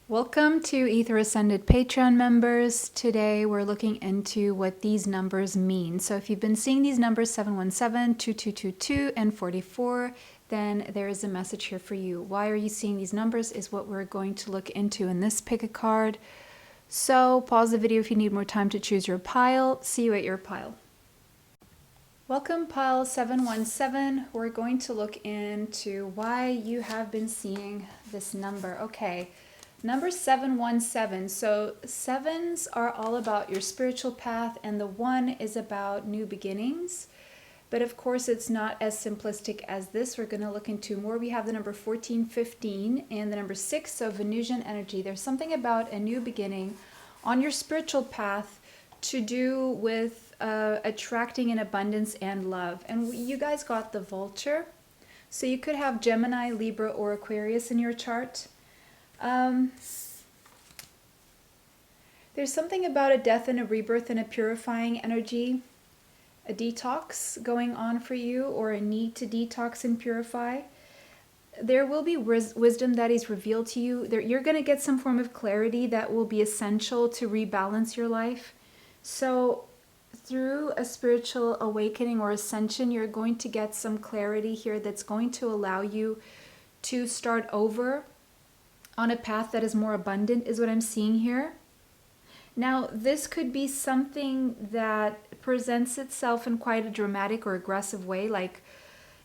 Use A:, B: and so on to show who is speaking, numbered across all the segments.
A: Welcome to Ether Ascended Patreon members. Today we're looking into what these numbers mean. So if you've been seeing these numbers 717, 2222, and 44, then there is a message here for you. Why are you seeing these numbers is what we're going to look into in this pick a card. So pause the video if you need more time to choose your pile. See you at your pile. Welcome pile 717. We're going to look into why you have been seeing this number. Okay. Number 717. So sevens are all about your spiritual path, and the one is about new beginnings. But of course, it's not as simplistic as this. We're going to look into more. We have the number 1415 and the number 6, so Venusian energy. There's something about a new beginning on your spiritual path to do with attracting an abundance and love. And you guys got the vulture. So you could have Gemini, Libra, or Aquarius in your chart. There's something about a death and a rebirth and a purifying energy, a detox going on for you, or a need to detox and purify. There will be wisdom that is revealed to you. You're going to get some form of clarity that will be essential to rebalance your life. So through a spiritual awakening or ascension, you're going to get some clarity here that's going to allow you to start over on a path that is more abundant, is what I'm seeing here. Now, this could be something that presents itself in quite a dramatic or aggressive way, like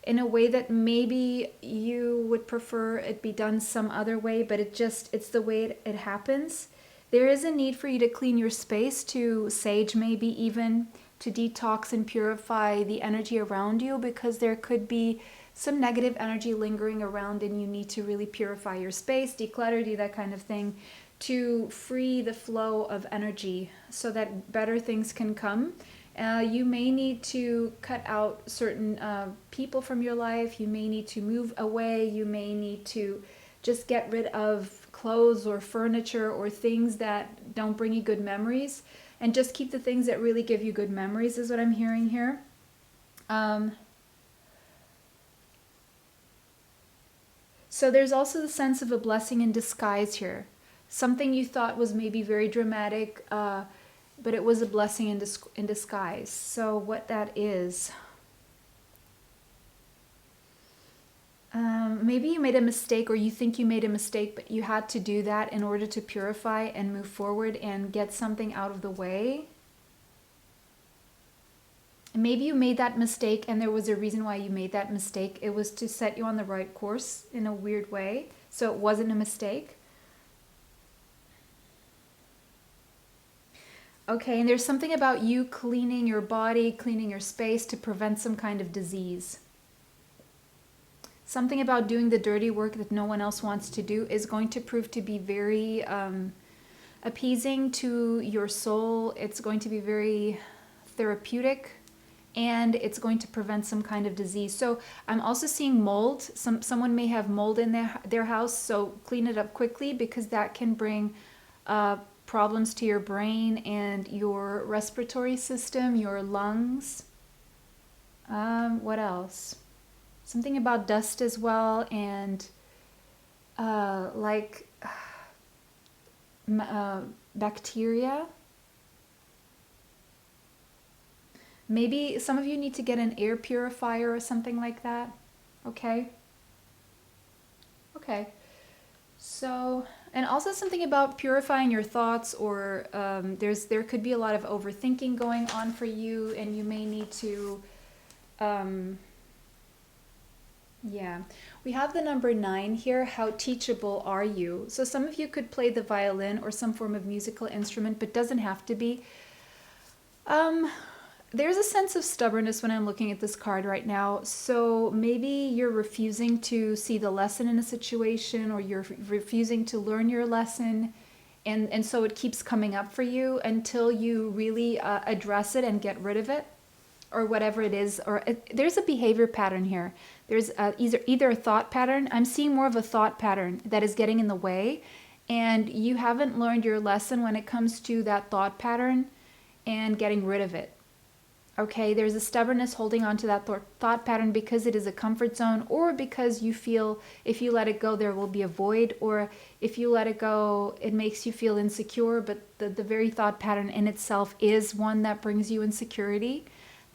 A: in a way that maybe you would prefer it be done some other way, but it's the way it happens. There is a need for you to clean your space, to sage maybe even, to detox and purify the energy around you, because there could be some negative energy lingering around and you need to really purify your space, declutter, do that kind of thing to free the flow of energy so that better things can come. You may need to cut out certain people from your life. You may need to move away. You may need to just get rid of clothes or furniture or things that don't bring you good memories, and just keep the things that really give you good memories is what I'm hearing here. So there's also the sense of a blessing in disguise here. Something you thought was maybe very dramatic, but it was a blessing in disguise. So what that is, maybe you made a mistake, or you think you made a mistake, but you had to do that in order to purify and move forward and get something out of the way. Maybe you made that mistake and there was a reason why you made that mistake. It was to set you on the right course in a weird way. So it wasn't a mistake. Okay, and there's something about you cleaning your body, cleaning your space to prevent some kind of disease. Something about doing the dirty work that no one else wants to do is going to prove to be very appeasing to your soul. It's going to be very therapeutic. And it's going to prevent some kind of disease. So I'm also seeing mold. Someone may have mold in their house, so clean it up quickly, because that can bring problems to your brain and your respiratory system, your lungs. What else? Something about dust as well, and bacteria. Maybe some of you need to get an air purifier or something like that. Okay. So, and also something about purifying your thoughts, or there could be a lot of overthinking going on for you, and you may need to, We have the number 9 here. How teachable are you? So some of you could play the violin or some form of musical instrument, but doesn't have to be. There's a sense of stubbornness when I'm looking at this card right now. So maybe you're refusing to see the lesson in a situation, or you're refusing to learn your lesson. And so it keeps coming up for you until you really address it and get rid of it, or whatever it is. There's a behavior pattern here. There's either a thought pattern. I'm seeing more of a thought pattern that is getting in the way. And you haven't learned your lesson when it comes to that thought pattern and getting rid of it. Okay, there's a stubbornness holding on to that thought pattern because it is a comfort zone, or because you feel if you let it go, there will be a void, or if you let it go, it makes you feel insecure, but the very thought pattern in itself is one that brings you insecurity.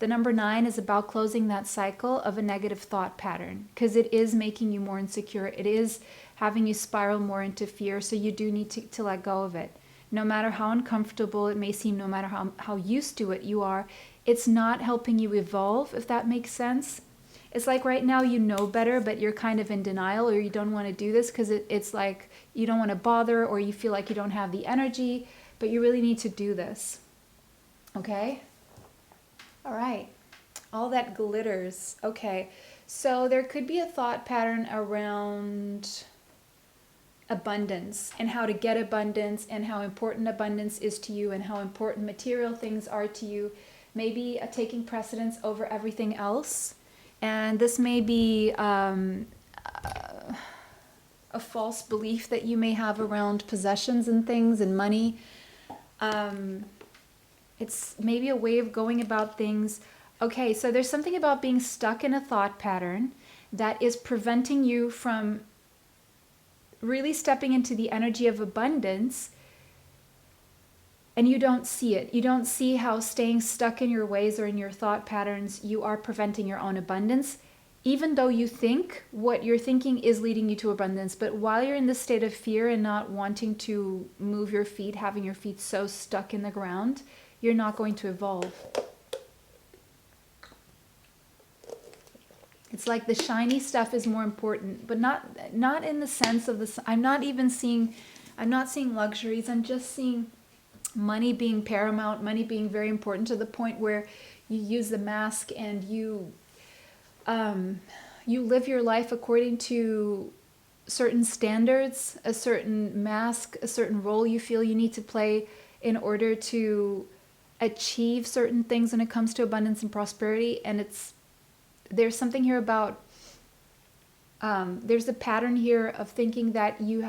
A: The number 9 is about closing that cycle of a negative thought pattern because it is making you more insecure. It is having you spiral more into fear, so you do need to let go of it. No matter how uncomfortable it may seem, no matter how used to it you are, it's not helping you evolve, if that makes sense. It's like right now you know better, but you're kind of in denial, or you don't want to do this because it's like you don't want to bother, or you feel like you don't have the energy, but you really need to do this. Okay? All right. All that glitters. Okay. So there could be a thought pattern around abundance and how to get abundance and how important abundance is to you and how important material things are to you. Maybe taking precedence over everything else. And this may be a false belief that you may have around possessions and things and money. It's maybe a way of going about things. Okay, so there's something about being stuck in a thought pattern that is preventing you from really stepping into the energy of abundance, and you don't see it. You don't see how staying stuck in your ways or in your thought patterns, you are preventing your own abundance, even though you think what you're thinking is leading you to abundance. But while you're in this state of fear and not wanting to move your feet, having your feet so stuck in the ground, you're not going to evolve. It's like the shiny stuff is more important, but not in the sense of this. I'm not seeing luxuries. I'm just seeing money being paramount, money being very important, to the point where you use the mask and you live your life according to certain standards, a certain mask, a certain role you feel you need to play in order to achieve certain things when it comes to abundance and prosperity. And there's something here about there's a pattern here of thinking that you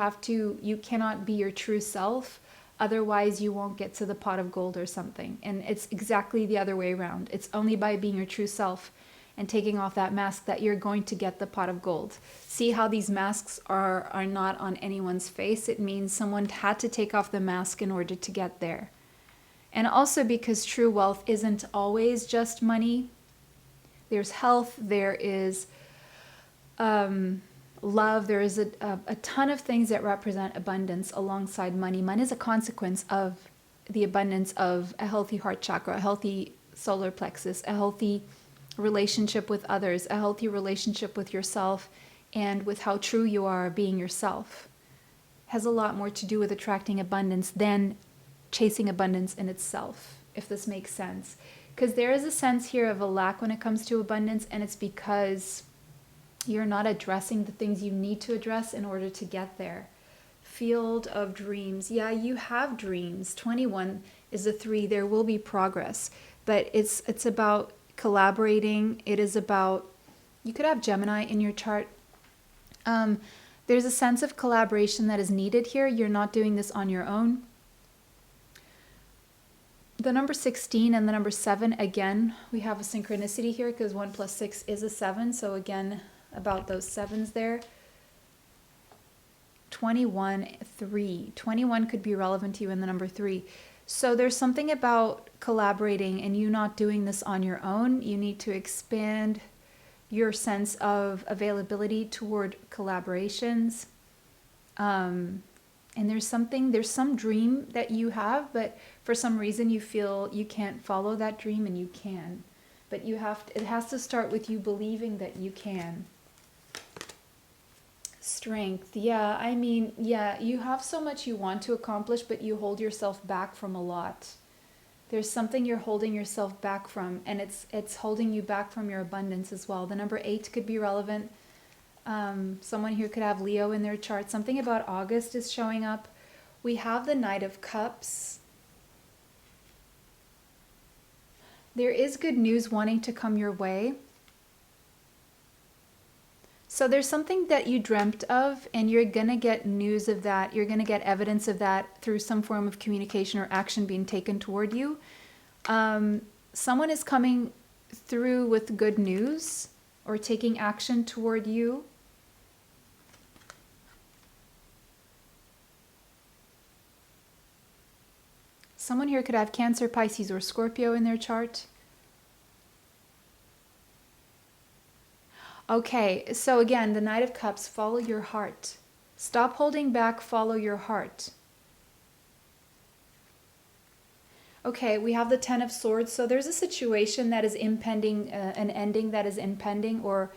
A: cannot be your true self, otherwise you won't get to the pot of gold or something. And it's exactly the other way around. It's only by being your true self and taking off that mask that you're going to get the pot of gold. See how these masks are not on anyone's face? It means someone had to take off the mask in order to get there. And also because true wealth isn't always just money. There's health, there is love, there is a ton of things that represent abundance alongside money. Money is a consequence of the abundance of a healthy heart chakra, a healthy solar plexus, a healthy relationship with others, a healthy relationship with yourself, and with how true you are being yourself. It has a lot more to do with attracting abundance than chasing abundance in itself, if this makes sense. Because there is a sense here of a lack when it comes to abundance, and it's because you're not addressing the things you need to address in order to get there. Field of dreams. Yeah, you have dreams. 21 is a 3. There will be progress, but it's about collaborating. It is about, you could have Gemini in your chart. There's a sense of collaboration that is needed here. You're not doing this on your own. The number 16 and the number 7, again, we have a synchronicity here because 1 plus 6 is a 7. So again, about those 7s there. 21, 3. 21 could be relevant to you in the number 3. So there's something about collaborating and you not doing this on your own. You need to expand your sense of availability toward collaborations. And there's some dream that you have, but for some reason you feel you can't follow that dream, and you can. But it has to start with you believing that you can. Strength. Yeah, I mean, yeah, you have so much you want to accomplish, but you hold yourself back from a lot. There's something you're holding yourself back from, and it's holding you back from your abundance as well. The number 8 could be relevant. Someone here could have Leo in their chart. Something about August is showing up. We have the Knight of Cups. There is good news wanting to come your way. So there's something that you dreamt of, and you're going to get news of that. You're going to get evidence of that through some form of communication or action being taken toward you. someone is coming through with good news or taking action toward you. Someone here could have Cancer, Pisces, or Scorpio in their chart. Okay, so again, the Knight of Cups, follow your heart. Stop holding back, follow your heart. Okay, we have the Ten of Swords. So there's a situation that is impending, an ending that is impending, or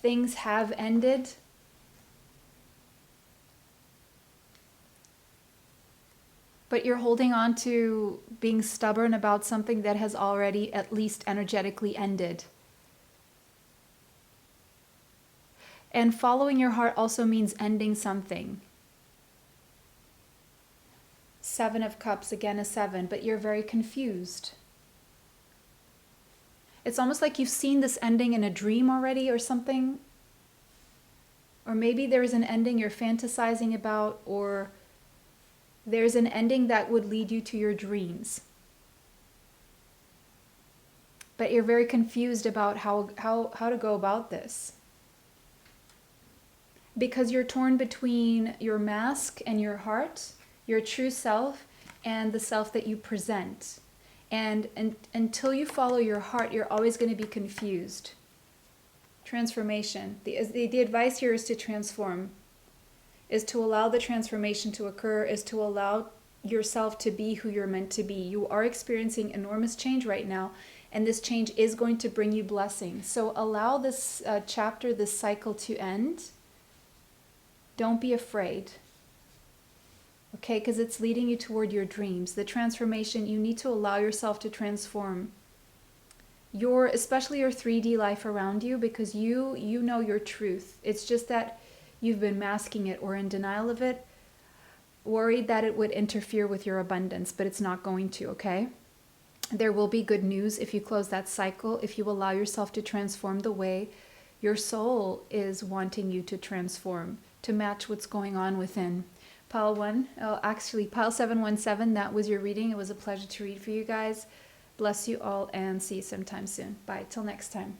A: things have ended. But you're holding on to being stubborn about something that has already at least energetically ended. And following your heart also means ending something. Seven of Cups, again a 7, but you're very confused. It's almost like you've seen this ending in a dream already or something. Or maybe there's an ending you're fantasizing about, or there's an ending that would lead you to your dreams. But you're very confused about how to go about this. Because you're torn between your mask and your heart, your true self, and the self that you present. And until you follow your heart, you're always going to be confused. Transformation. The advice here is to transform, is to allow the transformation to occur, is to allow yourself to be who you're meant to be. You are experiencing enormous change right now, and this change is going to bring you blessings. So allow this chapter, this cycle to end. Don't be afraid. Okay, because it's leading you toward your dreams. The transformation, you need to allow yourself to transform especially your 3D life around you, because you know your truth. It's just that you've been masking it or in denial of it, worried that it would interfere with your abundance, but it's not going to, okay? There will be good news if you close that cycle, if you allow yourself to transform the way your soul is wanting you to transform, to match what's going on within. Pile 717, that was your reading. It was a pleasure to read for you guys. Bless you all and see you sometime soon. Bye, till next time.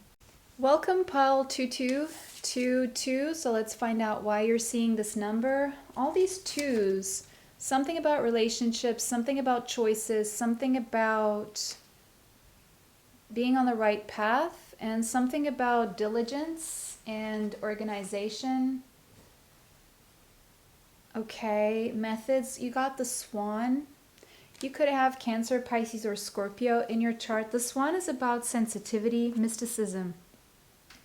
A: Welcome, Pile 2222. So let's find out why you're seeing this number. All these twos, something about relationships, something about choices, something about being on the right path, and something about diligence and organization. Okay, methods. You got the Swan. You could have Cancer, Pisces, or Scorpio in your chart. The Swan is about sensitivity, mysticism,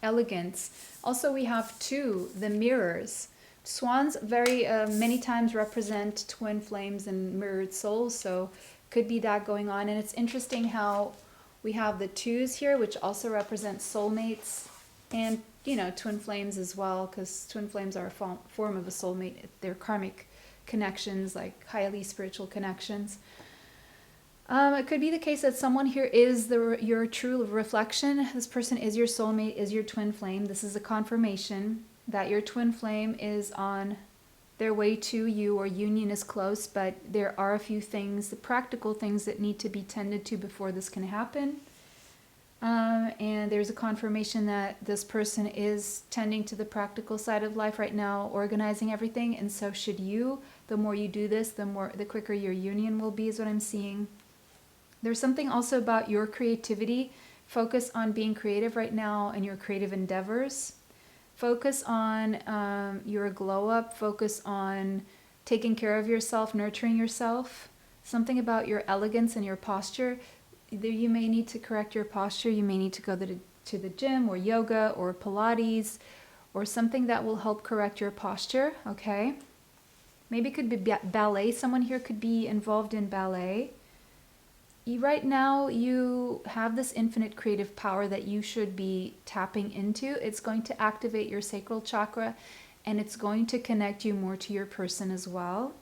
A: elegance. Also, we have 2, the Mirrors. Swans very many times represent twin flames and mirrored souls, so could be that going on. And it's interesting how we have the 2s here, which also represent soulmates, and twin flames as well, because twin flames are a form of a soulmate. They're karmic connections, like highly spiritual connections. It could be the case that someone here is your true reflection. This person is your soulmate, is your twin flame. This is a confirmation that your twin flame is on their way to you, or union is close, but there are a few things, the practical things that need to be tended to before this can happen. And there's a confirmation that this person is tending to the practical side of life right now, organizing everything, and so should you. The more you do this, the quicker your union will be, is what I'm seeing. There's something also about your creativity. Focus on being creative right now and your creative endeavors. Focus on your glow up. Focus on taking care of yourself, nurturing yourself. Something about your elegance and your posture. You may need to correct your posture. You may need to go to the gym or yoga or Pilates or something that will help correct your posture, okay? Maybe it could be ballet. Someone here could be involved in ballet. Right now, you have this infinite creative power that you should be tapping into. It's going to activate your sacral chakra, and it's going to connect you more to your person as well.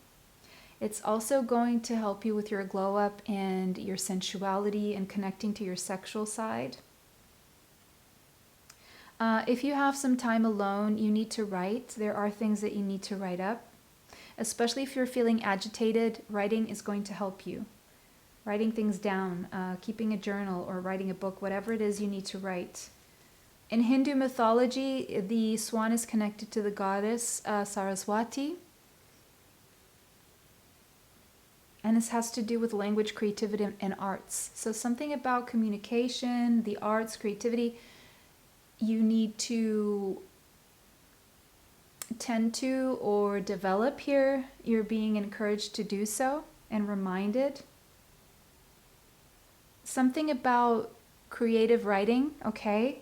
A: It's also going to help you with your glow up and your sensuality and connecting to your sexual side. If you have some time alone, you need to write. There are things that you need to write up. Especially if you're feeling agitated, writing is going to help you. writing things down, keeping a journal or writing a book, whatever it is you need to write. In Hindu mythology, the swan is connected to the goddess Saraswati. And this has to do with language, creativity, and arts. So something about communication, the arts, creativity, you need to tend to or develop here. You're being encouraged to do so and reminded. Something about creative writing, okay?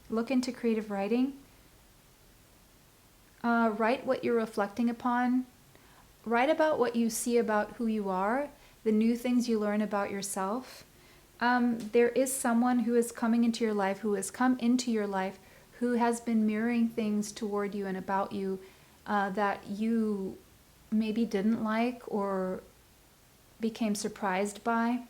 A: Look into creative writing. Write what you're reflecting upon. Write about what you see about who you are, the new things you learn about yourself. There is someone who is coming into your life, who has come into your life, who has been mirroring things toward you and about you that you maybe didn't like or became surprised by.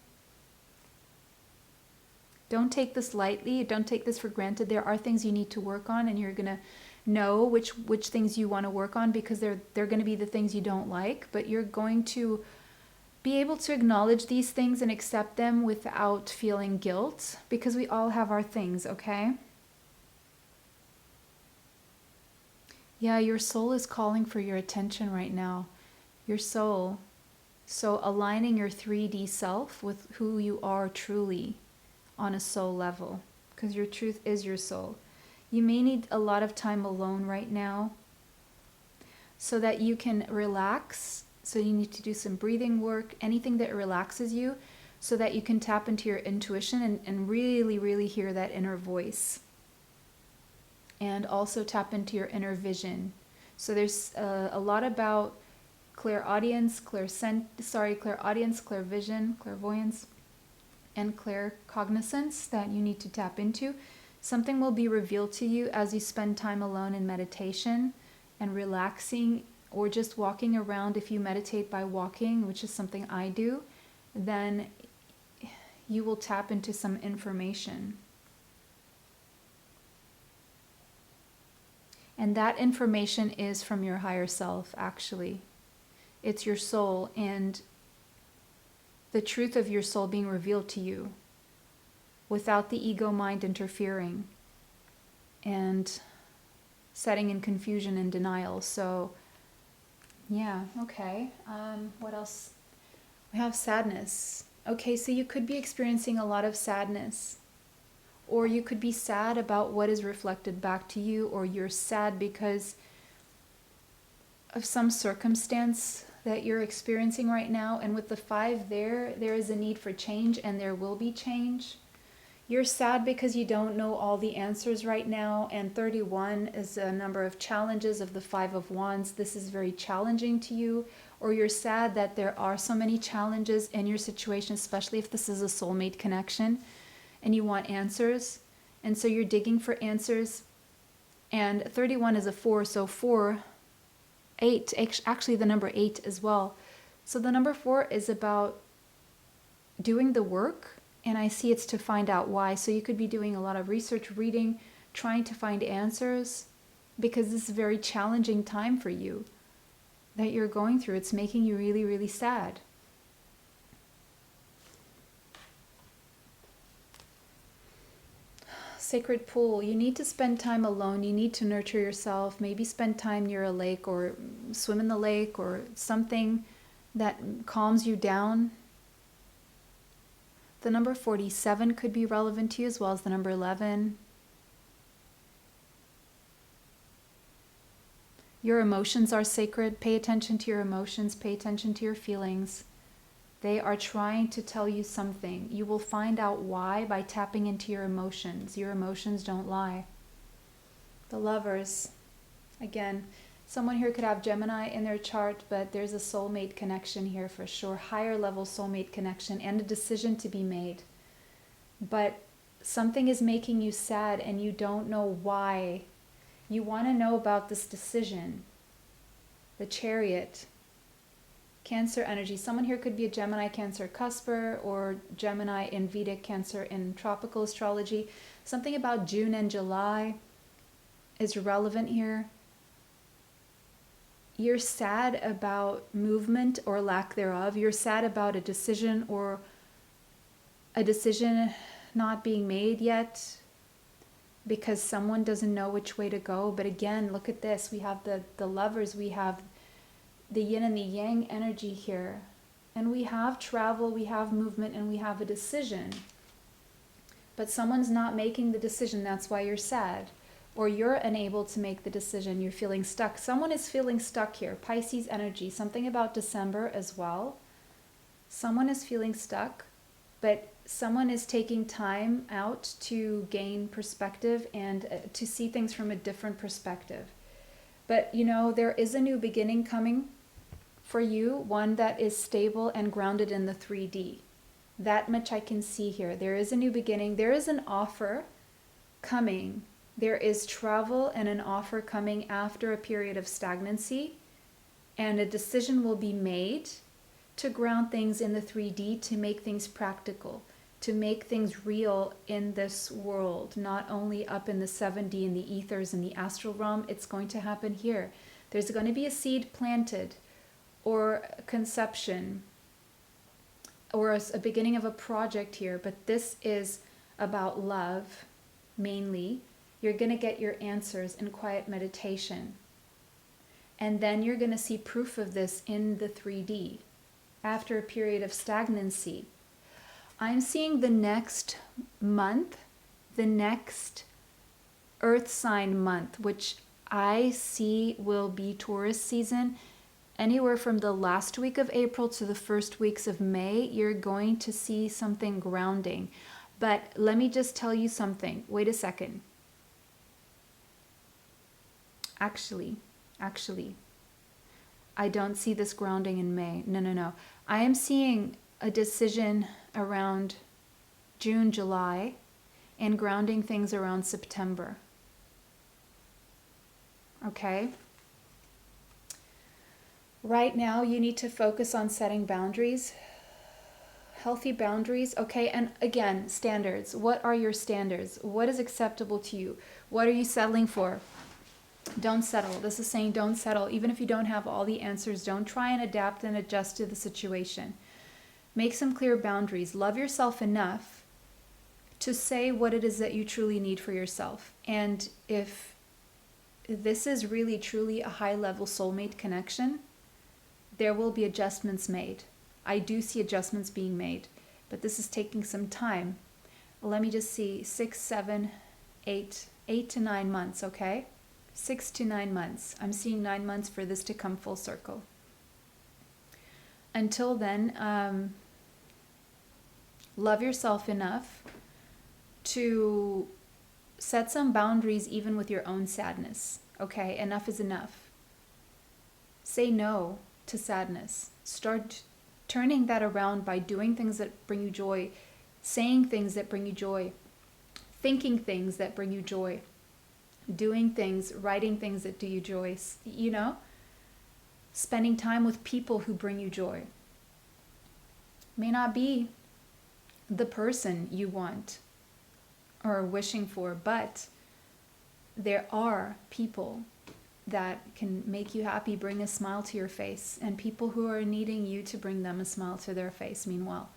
A: Don't take this lightly. Don't take this for granted. There are things you need to work on, and you're going to know which things you want to work on, because they're going to be the things you don't like, but you're going to be able to acknowledge these things and accept them without feeling guilt, because we all have our things, okay? Yeah, your soul is calling for your attention right now. Your soul. So aligning your 3D self with who you are truly on a soul level, because your truth is your soul. You may need a lot of time alone right now so that you can relax. So you need to do some breathing work, anything that relaxes you, so that you can tap into your intuition and really, really hear that inner voice. And also tap into your inner vision. So there's a lot about clairaudience, clairvision, clairvoyance, and claircognizance that you need to tap into. Something will be revealed to you as you spend time alone in meditation and relaxing, or just walking around. If you meditate by walking, which is something I do, then you will tap into some information. And that information is from your higher self, actually. It's your soul and the truth of your soul being revealed to you without the ego mind interfering and setting in confusion and denial. So, yeah, okay. What else? We have sadness. Okay, so you could be experiencing a lot of sadness. Or you could be sad about what is reflected back to you, or you're sad because of some circumstance that you're experiencing right now. And with the 5 there is a need for change, and there will be change. You're sad because you don't know all the answers right now, and 31 is a number of challenges of the 5 of Wands. This is very challenging to you, or you're sad that there are so many challenges in your situation, especially if this is a soulmate connection and you want answers, and so you're digging for answers. And 31 is a 4, so 4, 8, actually the number 8 as well. So the number 4 is about doing the work, and I see it's to find out why. So you could be doing a lot of research, reading, trying to find answers, because this is a very challenging time for you that you're going through. It's making you really, really sad. Sacred pool. You need to spend time alone. You need to nurture yourself. Maybe spend time near a lake, or swim in the lake, or something that calms you down. The number 47 could be relevant to you, as well as the number 11. Your emotions are sacred. Pay attention to your emotions. Pay attention to your feelings. They are trying to tell you something. You will find out why by tapping into your emotions. Your emotions don't lie. The Lovers. Again, someone here could have Gemini in their chart, but there's a soulmate connection here for sure. Higher level soulmate connection and a decision to be made. But something is making you sad and you don't know why. You want to know about this decision. The Chariot. Cancer energy. Someone here could be a Gemini, Cancer, Cusper, or Gemini in Vedic, Cancer in tropical astrology. Something about June and July is relevant here. You're sad about movement or lack thereof. You're sad about a decision or a decision not being made yet because someone doesn't know which way to go. But again, look at this. We have the lovers, we have the yin and the yang energy here. And we have travel, we have movement, and we have a decision. But someone's not making the decision. That's why you're sad. Or you're unable to make the decision. You're feeling stuck. Someone is feeling stuck here. Pisces energy. Something about December as well. Someone is feeling stuck, but someone is taking time out to gain perspective and to see things from a different perspective. But you know, there is a new beginning coming for you, one that is stable and grounded in the 3D. That much I can see here. There is a new beginning. There is an offer coming. There is travel and an offer coming after a period of stagnancy, and a decision will be made to ground things in the 3D, to make things practical, to make things real in this world, not only up in the 7D, in the ethers, in the astral realm. It's going to happen here. There's going to be a seed planted, or a conception, or a beginning of a project here, but this is about love, mainly. You're going to get your answers in quiet meditation. And then you're going to see proof of this in the 3D. After a period of stagnancy, I'm seeing the next month, the next Earth sign month, which I see will be Taurus season. Anywhere from the last week of April to the first weeks of May, you're going to see something grounding. But let me just tell you something. Wait a second. Actually, I don't see this grounding in May. No. I am seeing a decision around June, July, and grounding things around September. Okay? Right now, you need to focus on setting boundaries, healthy boundaries. Okay, and again, standards. What are your standards? What is acceptable to you? What are you settling for? Don't settle. This is saying don't settle. Even if you don't have all the answers, don't try and adapt and adjust to the situation. Make some clear boundaries. Love yourself enough to say what it is that you truly need for yourself. And if this is really truly a high-level soulmate connection, there will be adjustments made. I do see adjustments being made, but this is taking some time. Let me just see, 6, 7, 8 to 9 months, okay? 6 to 9 months. I'm seeing 9 months for this to come full circle. Until then, love yourself enough to set some boundaries even with your own sadness. Okay, enough is enough. Say no to sadness. Start turning that around by doing things that bring you joy, saying things that bring you joy, thinking things that bring you joy, doing things, writing things that do you joy, you know, spending time with people who bring you joy. May not be the person you want or are wishing for, but there are people that can make you happy, bring a smile to your face, and people who are needing you to bring them a smile to their face. Meanwhile,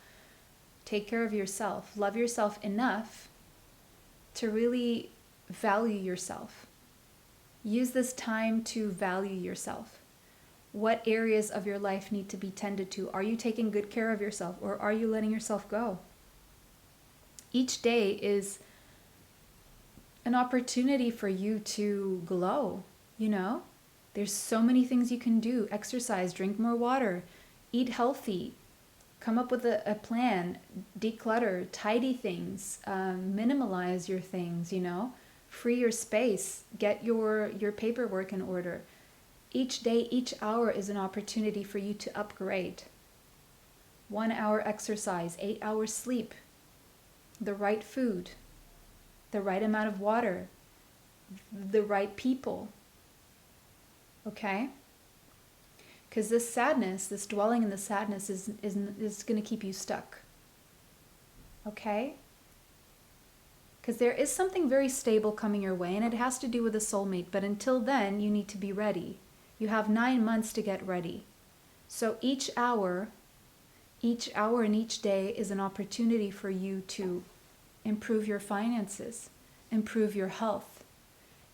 A: take care of yourself. Love yourself enough to really value yourself. Use this time to value yourself. What areas of your life need to be tended to? Are you taking good care of yourself, or are you letting yourself go? Each day is an opportunity for you to glow, you know? There's so many things you can do. Exercise, drink more water, eat healthy, come up with a plan, declutter, tidy things, minimalize your things, you know? Free your space, get your paperwork in order. Each day, each hour is an opportunity for you to upgrade. 1 hour exercise, 8 hours sleep, the right food, the right amount of water, the right people. Okay? Because this sadness, this dwelling in the sadness is going to keep you stuck. Okay? Because there is something very stable coming your way, and it has to do with a soulmate. But until then, you need to be ready. You have 9 months to get ready. So each hour, Each hour and each day is an opportunity for you to improve your finances, improve your health,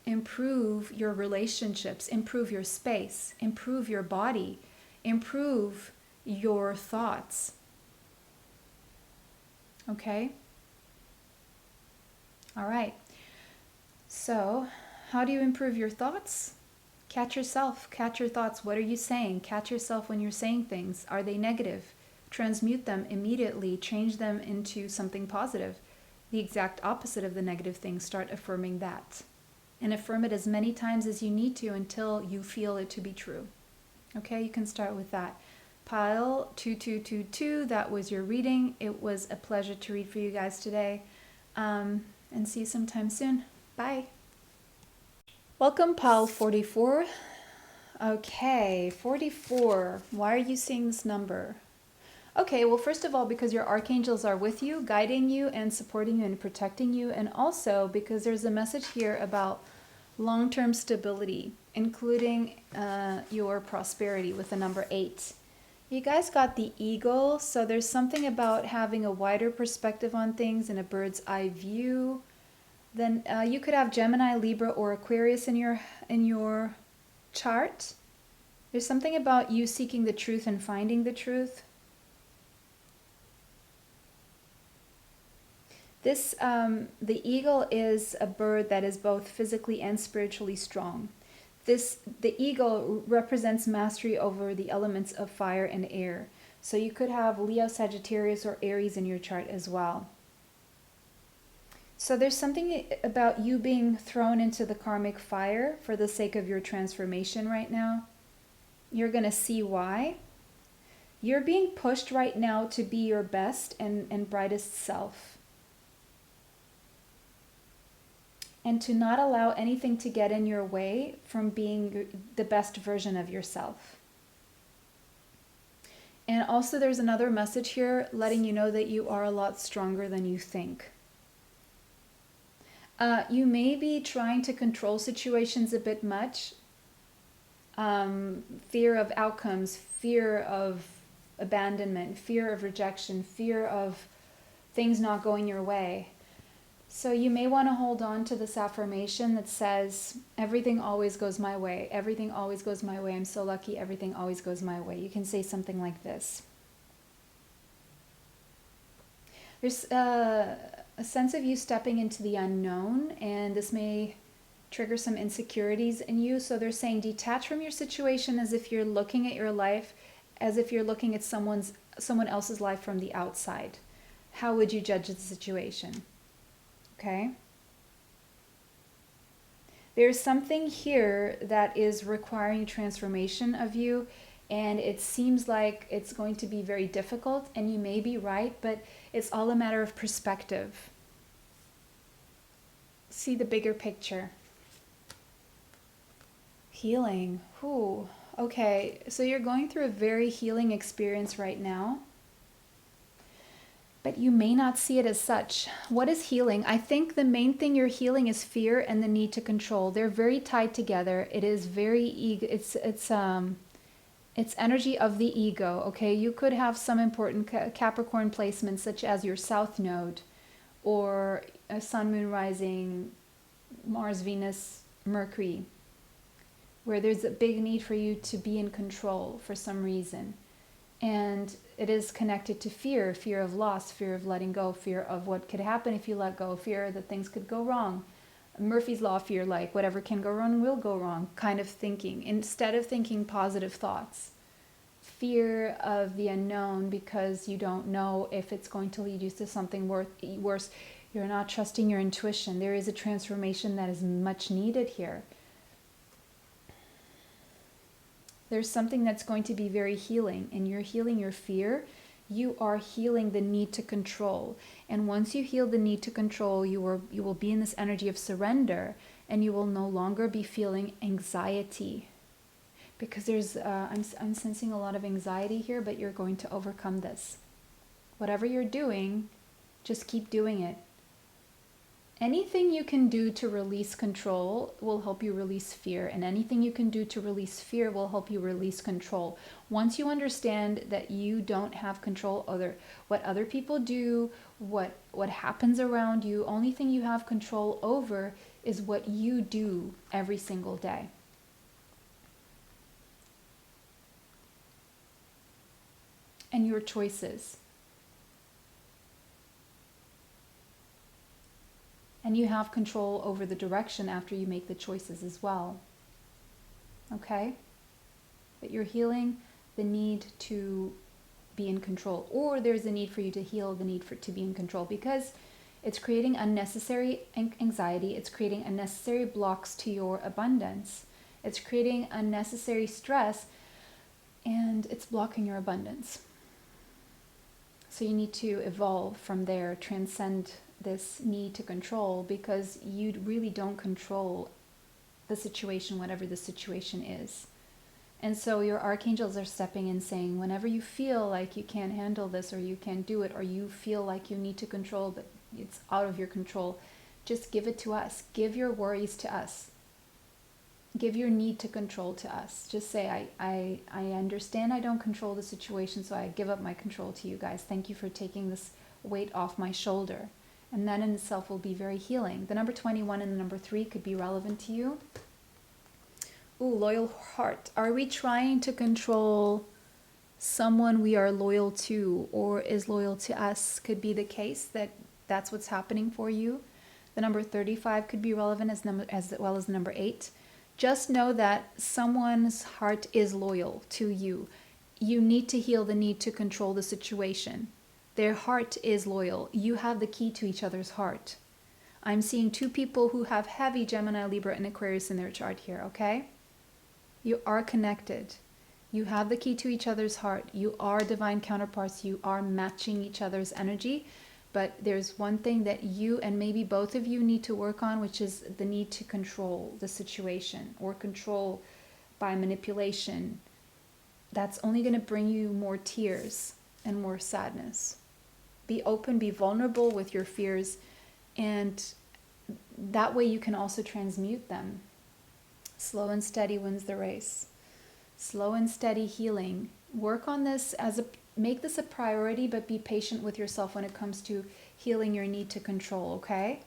A: improve your relationships, improve your space, improve your body, improve your thoughts. Okay? All right. So, how do you improve your thoughts? Catch yourself. Catch your thoughts. What are you saying? Catch yourself when you're saying things. Are they negative? Transmute them immediately. Change them into something positive. The exact opposite of the negative thing. Start affirming that. And affirm it as many times as you need to until you feel it to be true. Okay, you can start with that. Pile 2222, that was your reading. It was a pleasure to read for you guys today. And see you sometime soon. Bye. Welcome, Pile 44. Okay, 44. Why are you seeing this number? Okay, well, first of all, because your archangels are with you, guiding you and supporting you and protecting you, and also because there's a message here about long-term stability, including your prosperity with the number 8. You guys got the eagle, so there's something about having a wider perspective on things and a bird's eye view. Then you could have Gemini, Libra, or Aquarius in your chart. There's something about you seeking the truth and finding the truth. This the eagle is a bird that is both physically and spiritually strong. The eagle represents mastery over the elements of fire and air. So you could have Leo, Sagittarius, or Aries in your chart as well. So there's something about you being thrown into the karmic fire for the sake of your transformation right now. You're going to see why. You're being pushed right now to be your best and brightest self. And to not allow anything to get in your way from being the best version of yourself. And also there's another message here letting you know that you are a lot stronger than you think. You may be trying to control situations a bit much. Fear of outcomes, fear of abandonment, fear of rejection, fear of things not going your way. So you may want to hold on to this affirmation that says, everything always goes my way. Everything always goes my way. I'm so lucky. Everything always goes my way. You can say something like this. There's a sense of you stepping into the unknown, and this may trigger some insecurities in you. So they're saying detach from your situation as if you're looking at your life, as if you're looking at someone else's life from the outside. How would you judge the situation? Okay. There's something here that is requiring transformation of you, and it seems like it's going to be very difficult, and you may be right, but it's all a matter of perspective. See the bigger picture. Healing. Ooh. Okay, so you're going through a very healing experience right now. But you may not see it as such. What is healing? I think the main thing you're healing is fear and the need to control. They're very tied together. It is very it's energy of the ego. Okay, you could have some important Capricorn placements, such as your South Node, or a Sun, Moon, Rising, Mars, Venus, Mercury, where there's a big need for you to be in control for some reason. And it is connected to fear of loss, fear of letting go, fear of what could happen if you let go, fear that things could go wrong. Murphy's Law fear, like whatever can go wrong will go wrong kind of thinking, instead of thinking positive thoughts. Fear of the unknown because you don't know if it's going to lead you to something worse. You're not trusting your intuition. There is a transformation that is much needed here. There's something that's going to be very healing, and you're healing your fear. You are healing the need to control. And once you heal the need to control, you will be in this energy of surrender, and you will no longer be feeling anxiety. Because there's, I'm sensing a lot of anxiety here, but you're going to overcome this. Whatever you're doing, just keep doing it. Anything you can do to release control will help you release fear, and anything you can do to release fear will help you release control. Once you understand that you don't have control over what other people do, what happens around you, only thing you have control over is what you do every single day. And your choices. And you have control over the direction after you make the choices as well. Okay? That you're healing the need to be in control, or there's a need for you to heal the need to be in control, because it's creating unnecessary anxiety, it's creating unnecessary blocks to your abundance, it's creating unnecessary stress, and it's blocking your abundance. So you need to evolve from there, transcend this need to control, because you really don't control the situation, whatever the situation is. And so your archangels are stepping in saying, whenever you feel like you can't handle this, or you can't do it, or you feel like you need to control but it's out of your control, just give it to us. Give your worries to us. Give your need to control to us. Just say, I understand I don't control the situation, so I give up my control to you guys. Thank you for taking this weight off my shoulder. And that in itself will be very healing. The number 21 and the number 3 could be relevant to you. Ooh, loyal heart. Are we trying to control someone we are loyal to or is loyal to us? Could be the case that that's what's happening for you. The number 35 could be relevant as well as the number 8. Just know that someone's heart is loyal to you. You need to heal the need to control the situation. Their heart is loyal. You have the key to each other's heart. I'm seeing 2 people who have heavy Gemini, Libra, and Aquarius in their chart here, okay? You are connected. You have the key to each other's heart. You are divine counterparts. You are matching each other's energy. But there's one thing that you and maybe both of you need to work on, which is the need to control the situation, or control by manipulation. That's only going to bring you more tears and more sadness. Be open, be vulnerable with your fears, and that way you can also transmute them. Slow and steady wins the race. Slow and steady healing. Work on this make this a priority, but be patient with yourself when it comes to healing your need to control, okay?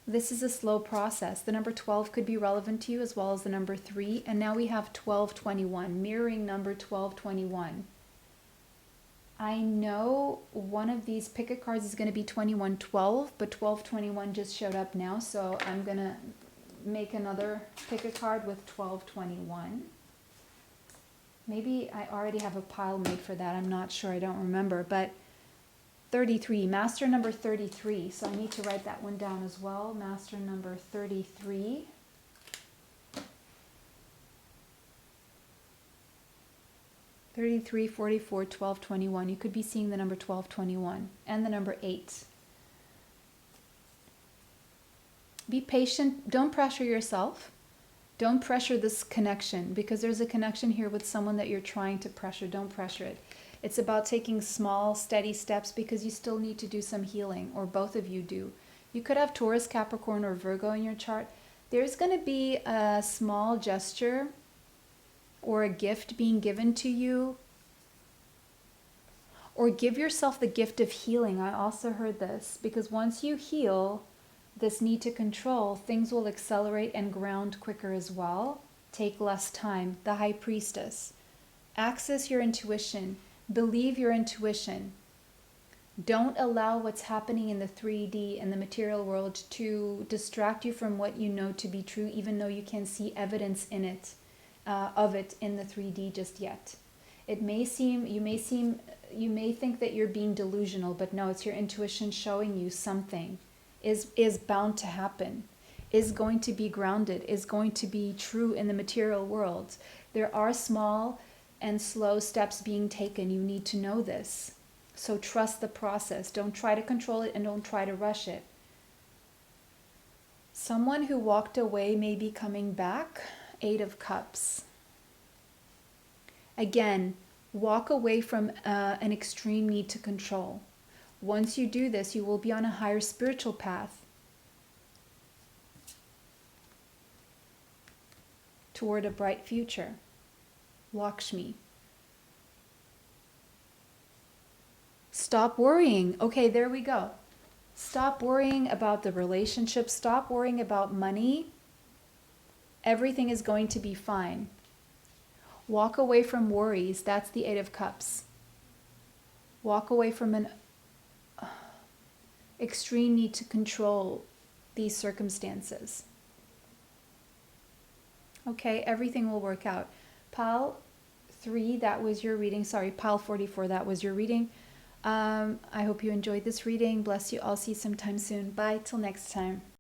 A: This is a slow process. The number 12 could be relevant to you as well as the number 3. And now we have 1221, mirroring number 1221. I know one of these picket cards is going to be 2112, but 1221 just showed up now, so I'm going to make another picket card with 1221. Maybe I already have a pile made for that. I'm not sure. I don't remember. But 33, master number 33. So I need to write that one down as well. Master number 33. (33, 44, 12, 21). You could be seeing the number 1221 and the number 8. Be patient. Don't pressure yourself. Don't pressure this connection, because there's a connection here with someone that you're trying to pressure. Don't pressure it. It's about taking small, steady steps, because you still need to do some healing, or both of you do. You could have Taurus, Capricorn, or Virgo in your chart. There's going to be a small gesture or a gift being given to you, or give yourself the gift of healing. I also heard this, because once you heal this need to control, things will accelerate and ground quicker as well. Take less time. The High Priestess. Access your intuition. Believe your intuition. Don't allow what's happening in the 3D and the material world to distract you from what you know to be true, even though you can see evidence in it, of it in the 3D just yet. You may think that you're being delusional, but no, it's your intuition showing you something is bound to happen, is going to be grounded, is going to be true in the material world. There are small and slow steps being taken. You need to know this. So trust the process. Don't try to control it, and don't try to rush it. Someone who walked away may be coming back. 8 of Cups. Again, walk away from an extreme need to control. Once you do this, you will be on a higher spiritual path toward a bright future. Lakshmi. Stop worrying. Okay, there we go. Stop worrying about the relationship. Stop worrying about money. Everything is going to be fine. Walk away from worries. That's the Eight of Cups. Walk away from an extreme need to control these circumstances. Okay, everything will work out. Pal 3, that was your reading. Sorry, Pal 44, that was your reading. I hope you enjoyed this reading. Bless you all. See you sometime soon. Bye. Till next time.